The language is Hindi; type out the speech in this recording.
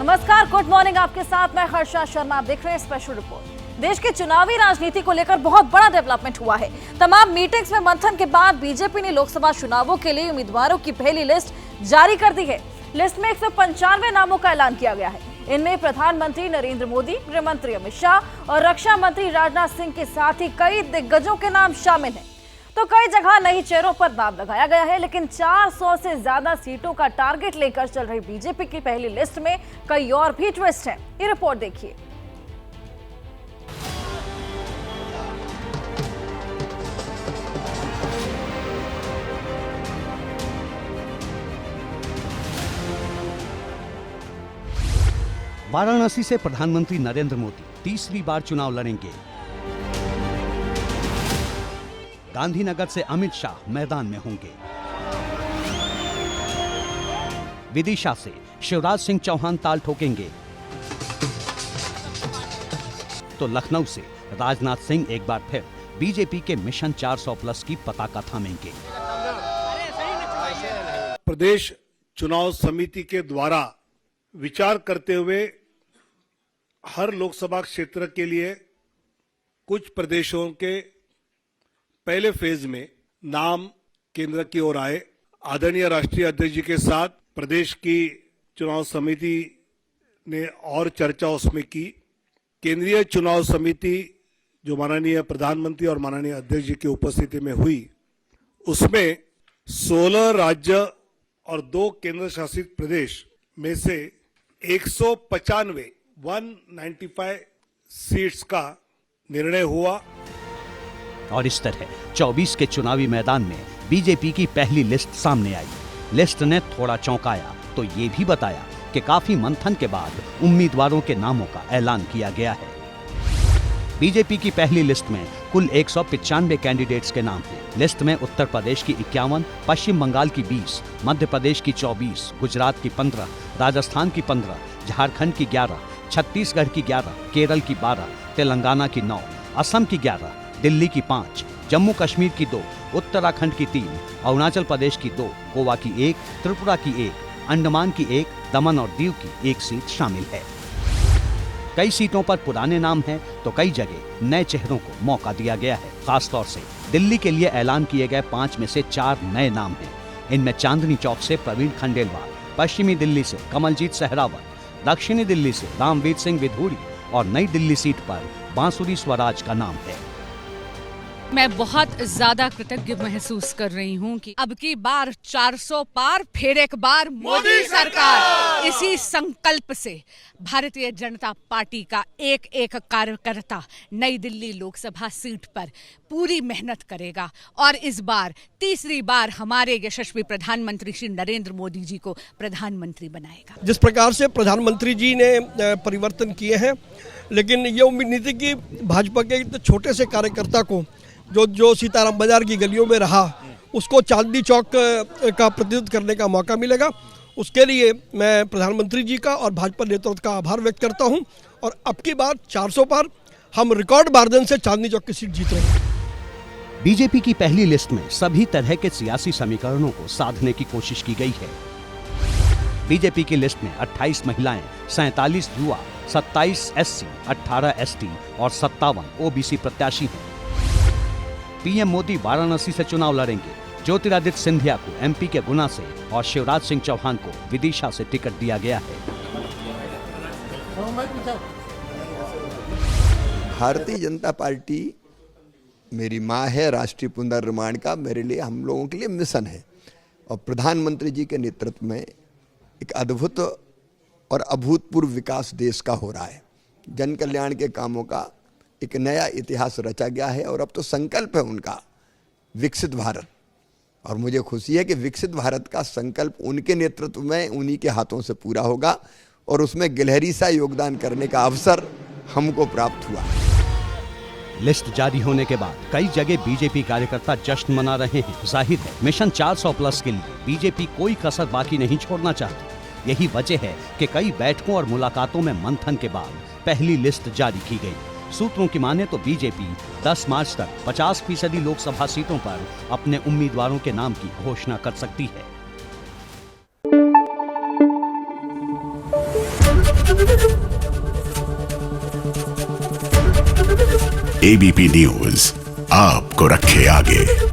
नमस्कार, गुड मॉर्निंग। आपके साथ मैं हर्षा शर्मा। आप देख रहे हैं स्पेशल रिपोर्ट। देश की चुनावी राजनीति को लेकर बहुत बड़ा डेवलपमेंट हुआ है। तमाम मीटिंग्स में मंथन के बाद बीजेपी ने लोकसभा चुनावों के लिए उम्मीदवारों की पहली लिस्ट जारी कर दी है। लिस्ट में 195 नामों का ऐलान किया गया है। इनमें प्रधानमंत्री नरेंद्र मोदी, गृह मंत्री अमित शाह और रक्षा मंत्री राजनाथ सिंह के साथ ही कई दिग्गजों के नाम शामिल हैं। तो कई जगह नई चेहरों पर दांव लगाया गया है, लेकिन 400 से ज्यादा सीटों का टारगेट लेकर चल रही बीजेपी की पहली लिस्ट में कई और भी ट्विस्ट हैं। ये रिपोर्ट देखिए। वाराणसी से प्रधानमंत्री नरेंद्र मोदी तीसरी बार चुनाव लड़ेंगे। गांधीनगर से अमित शाह मैदान में होंगे। विदिशा से शिवराज सिंह चौहान ताल ठोकेंगे, तो लखनऊ से राजनाथ सिंह एक बार फिर बीजेपी के मिशन 400 प्लस की पताका थामेंगे। प्रदेश चुनाव समिति के द्वारा विचार करते हुए हर लोकसभा क्षेत्र के लिए कुछ प्रदेशों के पहले फेज में नाम केंद्र की ओर आए। आदरणीय राष्ट्रीय अध्यक्ष जी के साथ प्रदेश की चुनाव समिति ने और चर्चा उसमें की। केंद्रीय चुनाव समिति जो माननीय प्रधानमंत्री और माननीय अध्यक्ष जी की उपस्थिति में हुई, उसमें 16 राज्य और 2 केंद्र शासित प्रदेश में से 195 सीट्स का निर्णय हुआ। और इस तरह 24 के चुनावी मैदान में बीजेपी की पहली लिस्ट सामने आई। लिस्ट ने थोड़ा चौंकाया तो ये भी बताया कि काफी मंथन के बाद उम्मीदवारों के नामों का ऐलान किया गया है। बीजेपी की पहली लिस्ट में कुल 195 कैंडिडेट्स के नाम हैं। लिस्ट में उत्तर प्रदेश की 51, पश्चिम बंगाल की 20, मध्य प्रदेश की 24, गुजरात की 15, राजस्थान की 15, झारखंड की 11, छत्तीसगढ़ की 11, केरल की 12, तेलंगाना की 9, असम की 11, दिल्ली की 5, जम्मू कश्मीर की 2, उत्तराखंड की 3, अरुणाचल प्रदेश की 2, गोवा की 1, त्रिपुरा की 1, अंडमान की 1, दमन और दीव की 1 सीट शामिल है। कई सीटों पर पुराने नाम हैं तो कई जगह नए चेहरों को मौका दिया गया है। खासतौर से दिल्ली के लिए ऐलान किए गए 5 में से 4 नए नाम हैं। इनमें चांदनी चौक से प्रवीण खंडेलवाल, पश्चिमी दिल्ली से कमलजीत सहरावत, दक्षिणी दिल्ली से रामवीर सिंह विधूड़ी और नई दिल्ली सीट पर बांसुरी स्वराज का नाम है। मैं बहुत ज्यादा कृतज्ञ महसूस कर रही हूँ कि अब की बार 400 पार, फिर एक बार मोदी सरकार। इसी संकल्प से भारतीय जनता पार्टी का एक एक कार्यकर्ता नई दिल्ली लोकसभा सीट पर पूरी मेहनत करेगा और इस बार तीसरी बार हमारे यशस्वी प्रधानमंत्री श्री नरेंद्र मोदी जी को प्रधानमंत्री बनाएगा। जिस प्रकार से प्रधानमंत्री जी ने परिवर्तन किए हैं, लेकिन ये उम्मीद नहीं थी कि भाजपा के इतने छोटे से कार्यकर्ता को जो सीताराम बाजार की गलियों में रहा, उसको चांदनी चौक का प्रतिनिधित्व करने का मौका मिलेगा। उसके लिए मैं प्रधानमंत्री जी का और भाजपा नेतृत्व का आभार व्यक्त करता हूं। और अब की बार 400 पार हम रिकॉर्ड मार्जिन से चांदनी चौक की सीट जीत रहे हैं। बीजेपी की पहली लिस्ट में सभी तरह के सियासी समीकरणों को साधने की कोशिश की गई है। बीजेपी की लिस्ट में 28 महिलाएं, 47 युवा, 27 SC, 18 ST और 57 OBC प्रत्याशी हैं। पीएम मोदी वाराणसी से चुनाव लड़ेंगे। ज्योतिरादित्य सिंधिया को MP के गुना से और शिवराज सिंह चौहान को विदिशा से टिकट दिया गया है। भारतीय जनता पार्टी मेरी माँ है, राष्ट्रीय पुनर्निर्माण का मेरे लिए, हम लोगों के लिए मिशन है। और प्रधानमंत्री जी के नेतृत्व में एक अद्भुत और अभूतपूर्व विकास देश का हो रहा है। जन कल्याण के कामों का एक नया इतिहास रचा गया है और अब तो संकल्प है उनका विकसित भारत। और मुझे खुशी है कि विकसित भारत का संकल्प उनके नेतृत्व में, उन्हीं के हाथों से पूरा होगा और उसमें गिलहरी सा योगदान करने का अवसर हमको प्राप्त हुआ। लिस्ट जारी होने के बाद कई जगह बीजेपी कार्यकर्ता जश्न मना रहे हैं। जाहिर है मिशन 400 प्लस के लिए बीजेपी कोई कसर बाकी नहीं छोड़ना चाहती। यही वजह है कि कई बैठकों और मुलाकातों में मंथन के बाद पहली लिस्ट जारी की गई। सूत्रों की माने तो बीजेपी 10 मार्च तक 50% लोकसभा सीटों पर अपने उम्मीदवारों के नाम की घोषणा कर सकती है। एबीपी न्यूज आपको रखे आगे।